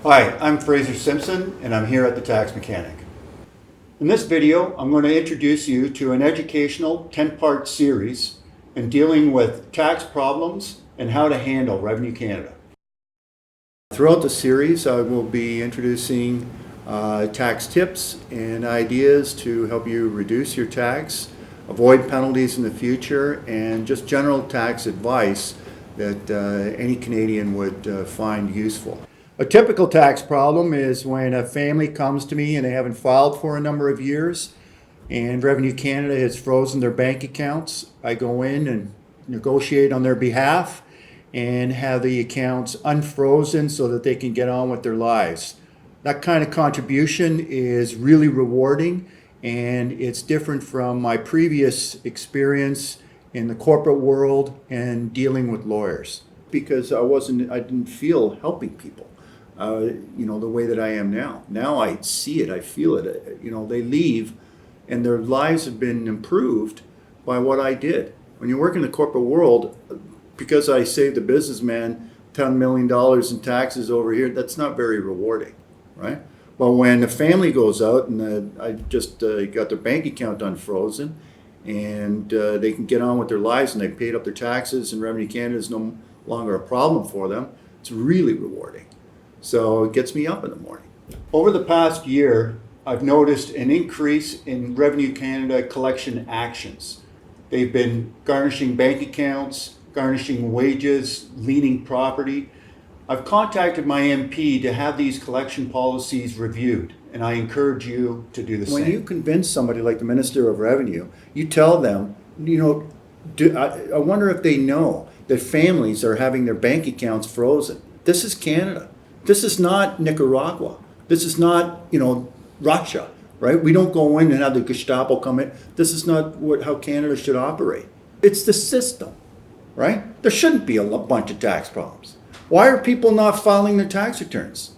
Hi, I'm Fraser Simpson and I'm here at the Tax Mechanic. In this video, I'm going to introduce you to an educational 10-part series in dealing with tax problems and how to handle Revenue Canada. Throughout the series, I will be introducing tax tips and ideas to help you reduce your tax, avoid penalties in the future, and just general tax advice that any Canadian would find useful. A typical tax problem is when a family comes to me and they haven't filed for a number of years and Revenue Canada has frozen their bank accounts. I go in and negotiate on their behalf and have the accounts unfrozen so that they can get on with their lives. That kind of contribution is really rewarding, and it's different from my previous experience in the corporate world and dealing with lawyers, because I didn't feel helping people. The way that I am now. Now I see it, I feel it. They leave and their lives have been improved by what I did. When you work in the corporate world, because I saved the businessman $10 million in taxes over here, that's not very rewarding, right? But when the family goes out and I just got their bank account unfrozen and they can get on with their lives and they paid up their taxes and Revenue Canada is no longer a problem for them, it's really rewarding. So it gets me up in the morning. Over the past year, I've noticed an increase in Revenue Canada collection actions. They've been garnishing bank accounts, garnishing wages, leaning property. I've contacted my MP to have these collection policies reviewed, and I encourage you to do the same. When you convince somebody like the Minister of Revenue, you tell them, I wonder if they know that families are having their bank accounts frozen. This is Canada. This is not Nicaragua. This is not, Russia, right? We don't go in and have the Gestapo come in. This is not how Canada should operate. It's the system, right? There shouldn't be a bunch of tax problems. Why are people not filing their tax returns?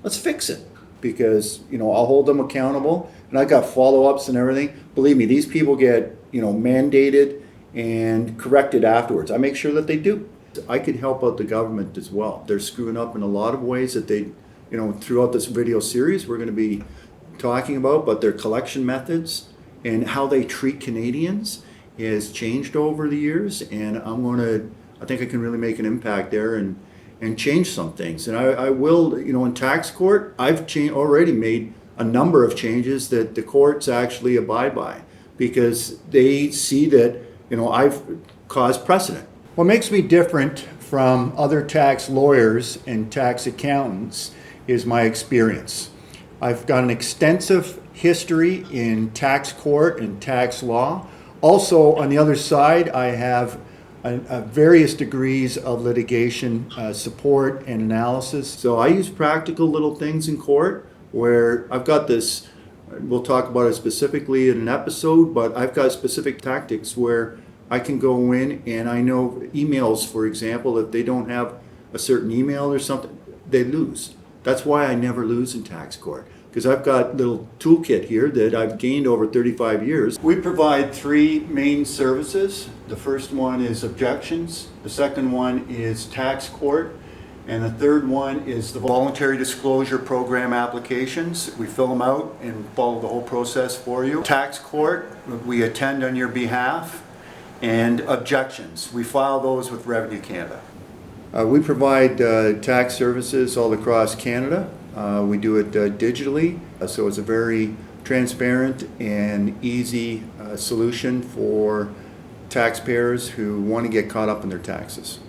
Let's fix it. Because, I'll hold them accountable, and I got follow-ups and everything. Believe me, these people get, mandated and corrected afterwards. I make sure that they do. I could help out the government as well. They're screwing up in a lot of ways that they, throughout this video series, we're going to be talking about, but their collection methods and how they treat Canadians has changed over the years. And I think I can really make an impact there and change some things. And I will, in tax court, I've already made a number of changes that the courts actually abide by because they see that, I've caused precedent. What makes me different from other tax lawyers and tax accountants is my experience. I've got an extensive history in tax court and tax law. Also, on the other side, I have various degrees of litigation support and analysis. So I use practical little things in court where I've got this, we'll talk about it specifically in an episode, but I've got specific tactics where I can go in and I know emails, for example, if they don't have a certain email or something, they lose. That's why I never lose in tax court, because I've got a little toolkit here that I've gained over 35 years. We provide three main services. The first one is objections, the second one is tax court, and the third one is the voluntary disclosure program applications. We fill them out and follow the whole process for you. Tax court, we attend on your behalf. And objections, we file those with Revenue Canada. We provide tax services all across Canada. We do it digitally, so it's a very transparent and easy solution for taxpayers who want to get caught up in their taxes.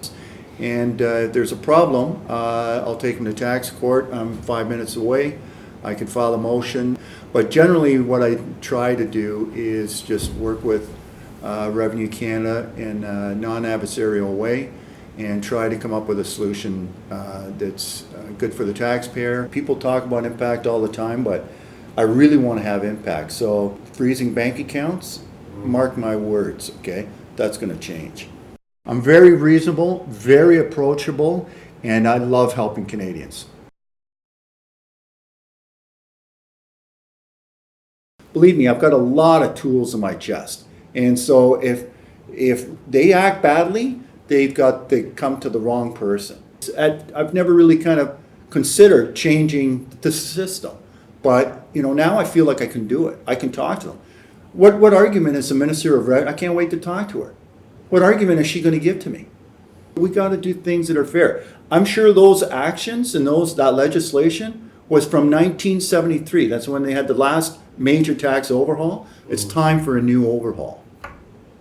And if there's a problem, I'll take them to tax court. I'm 5 minutes away. I can file a motion. But generally what I try to do is just work with Revenue Canada in a non-adversarial way and try to come up with a solution that's good for the taxpayer. People talk about impact all the time, but I really want to have impact. So freezing bank accounts, mark my words, okay? That's going to change. I'm very reasonable, very approachable, and I love helping Canadians. Believe me, I've got a lot of tools in my chest. And so if they act badly, they come to the wrong person. I've never really kind of consider changing the system. But, now I feel like I can do it. I can talk to them. What argument is the Minister of I can't wait to talk to her. What argument is she going to give to me? We got to do things that are fair. I'm sure those actions and that legislation was from 1973. That's when they had the last major tax overhaul. It's time for a new overhaul.